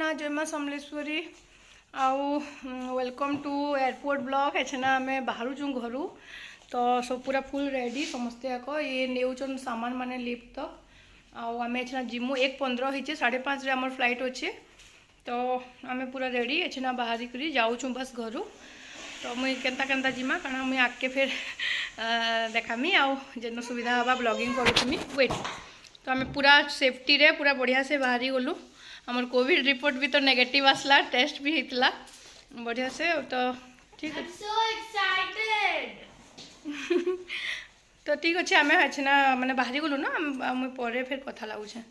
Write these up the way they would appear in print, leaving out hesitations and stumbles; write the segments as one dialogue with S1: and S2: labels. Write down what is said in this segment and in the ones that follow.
S1: माँ जय माँ समलेश्वरी आउ वेलकम टू एयरपोर्ट ब्लॉग है ना आम बाहर चु घर तो सब पूरा फुल रेडी समस्ते आक ये नेउचन सामान माने लिफ्ट तो आम जिमु 1:15 होइचे 5:30 रे हमर फ्लाइट अच्छे तो आम पूरा रेडी है ना बाहर करी जाऊँ बस घर तो मुई केन्ता केन्ता जिमा कारण मुई आके फिर देखामी आउ जेन सुविधा हवा ब्लॉगिंग करूँ वेट तो आम पूरा सेफ्टी रे पूरा बढ़िया से बाहरी गलु हमर कोविड रिपोर्ट भी तो नेगेटिव आसला टेस्ट भी होता बढ़िया से तो ठीक है तो ठीक अच्छे आम अच्छे ना मैंने बाहरी गलु ना मुझे पर फिर कथा लगुचे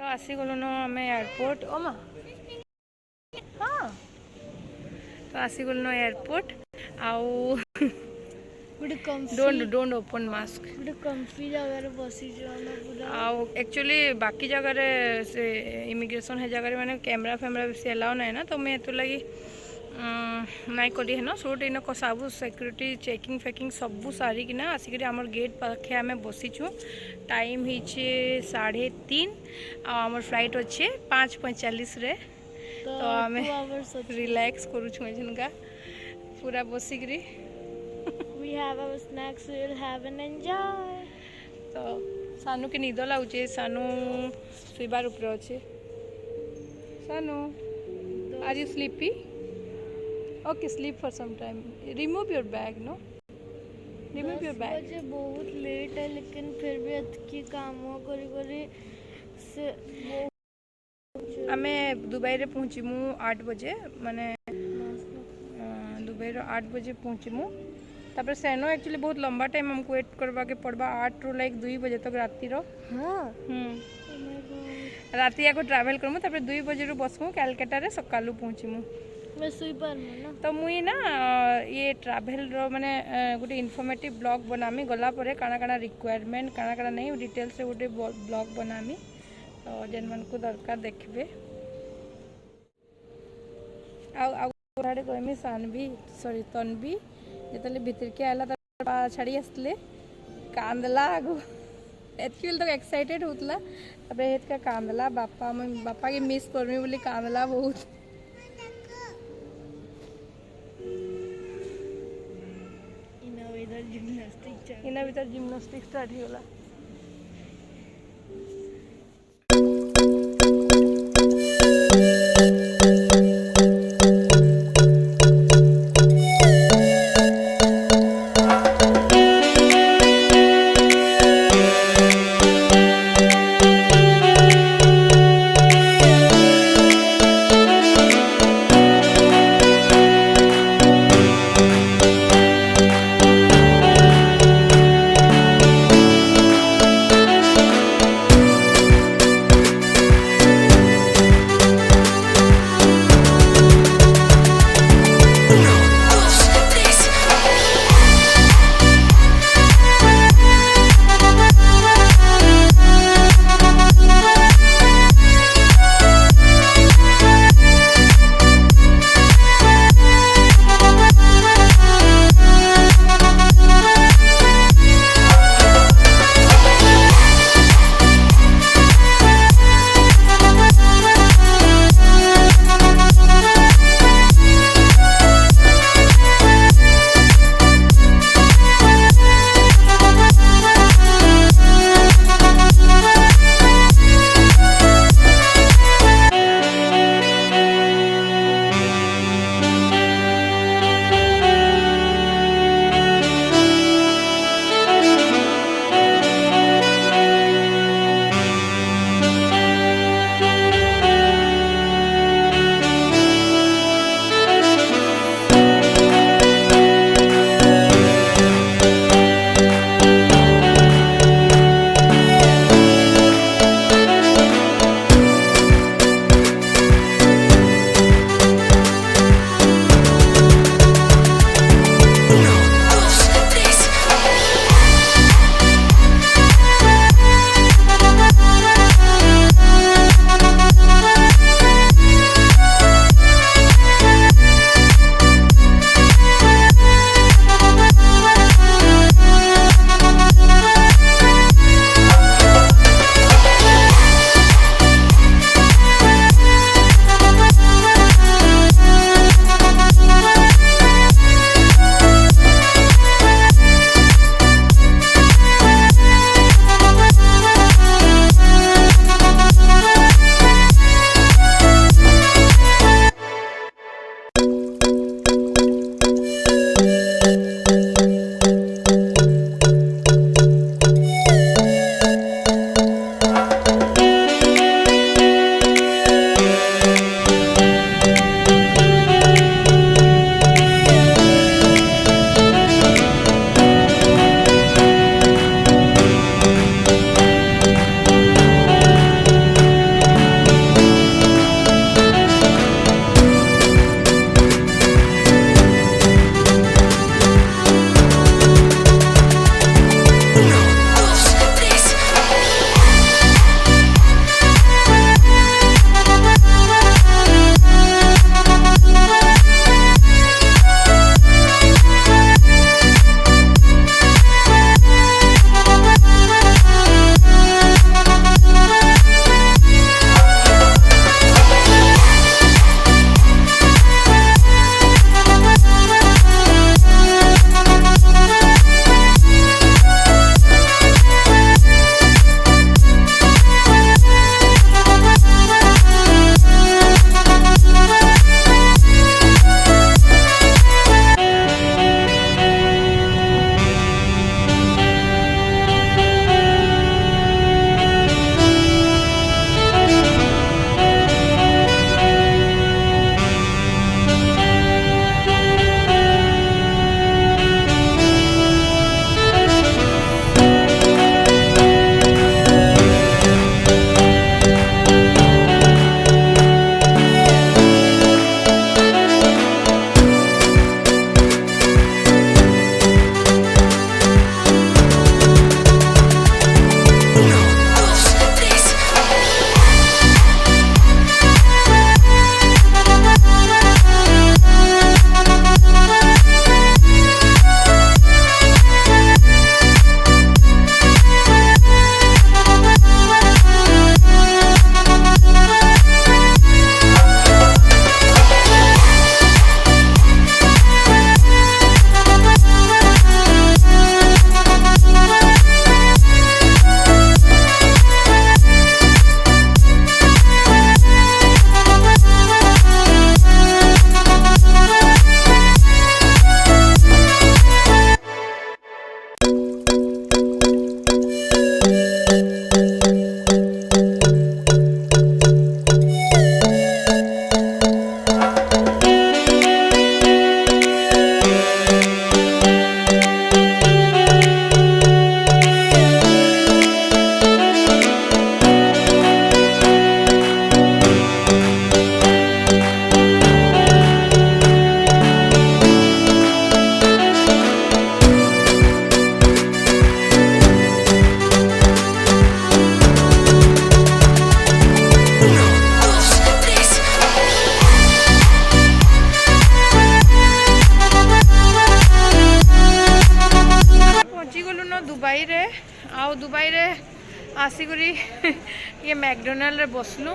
S1: आसीगलु न आम एयरपोर्ट ओ माँ हाँ तो आसीगलु न एयरपोर्ट आउ डोंट ओपन मास्क
S2: कंफी जगह बसी
S1: आउ एक्चुअली बाकी जगह से इमिग्रेशन है जगह मैंने कैमरा फैमरा बेसी अलाउ ना ना तो मैं तो लगी नाई करी है ना शूट इन सब सिक्योरिटी चेकिंग फेकिंग सबू सारिकिना आसिक आम गेट पाखे आम बसीचु टाइम हो 3:30 आमर फ्लाइट अच्छे 5:45 रे तो आम रिलैक्स करुका पूरा बसिक
S2: we have our snacks, we'll have an enjoy
S1: तो सानू के निद लगुचे सानू सुबार ऊपर अच्छे सानू are you sleepy okay sleep for some time remove your bag no remove your bag
S2: मुझे बहुत लेट है लेकिन फिर भी अतकी काम करी से
S1: आमे दुबई रे पहुँचीमु 8 बजे माने दुबई रो 8 बजे पहुँचीमु तापर सेनो एक्चुअली बहुत लंबा टाइम हमको वेट करवा के पड़बा 8 रू लाइक 2 बजे तक राती रो
S2: हाँ
S1: राती याको ट्रैवल करमु तापर 2 बजे रू बसमु कलकत्ता रे सकालू पहुँचीमु
S2: मैं सुई पर ना
S1: तो मुई ना ये ट्रैवल रो माने गोटे इनफॉर्मेटिव ब्लॉग बनामी गला परे काना काना रिक्वायरमेंट काना काना नहीं डिटेल्स से गोटे ब्लॉग बनामी तो जेन मन को दरकार देखबे आ गोराडे कहमी सानवी सॉरी तनवी जितले भीतर के आला छाड़ी आसले कांदला आगो एक्चुअली तो एक्साइटेड होतला तबे हेत का कांदला बापा के मिस करमी बोली कांदला बहुत इना भीतर जिम्नास्टिक स्टार्ट होगा आउ दुबई रे आसिकरी ये मैकडोनाल्ड रे बसलु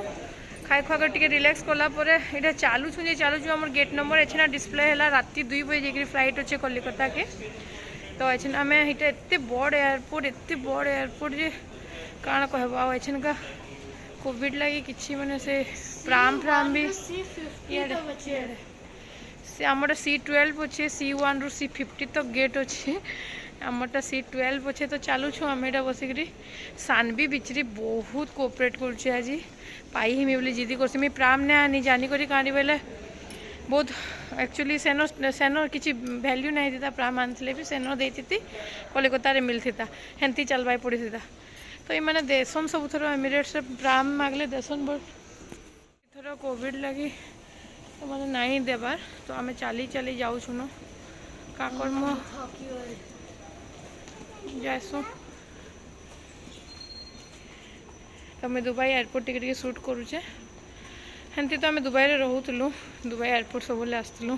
S1: खाई खुआ टे रिलैक्स कलापर ये चलुँ चलुँ आम गेट नंबर एछना डिस्प्ले है राति 2 बजे जाकि फ्लाइट अच्छे कलिकता के तो एछन आम ये एत बड़ एयरपोर्ट जे काण कहब आछन का कोविड लगी किसी माने से प्राम भी से आमर C12 अच्छे C1 रु C50 तक गेट अच्छे आमरटा C12 अच्छे तो चलुँ आम यहाँ बसिक सानवी बिचरी बहुत कोऑपरेट कर आज पाई हिमी बोली जिदी कर प्राम ने आनी जानी करी कहीं बोले बहुत एक्चुअली सेनो सेनो किसी भैल्यू नहीं था प्राम आनी भी सेनो देती कलिकतार मिलती हेंती चलवाई पड़ी था तो ये देसन सब थर एमिरेट्स प्राम मागले देसन बट थर कोविड लगी तो मैंने नहीं देवार तो आम चली चली जाऊँ न का करम जासु तो मैं दुबई एयरपोर्ट टिके शूट करुचे हेंती तो आम दुबई रे रहूलु दुबई एयरपोर्ट सब आसलु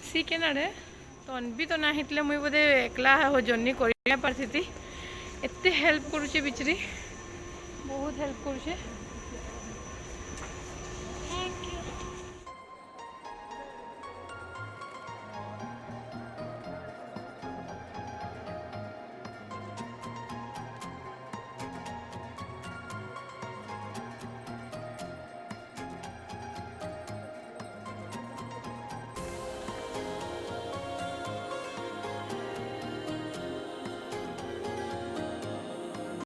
S1: सी केनाडे तो अनबी तो ना होते मुई बोधे एकला जर्नी कर पारती एत हेल्प करुचे बिचरी बहुत हेल्प करुचे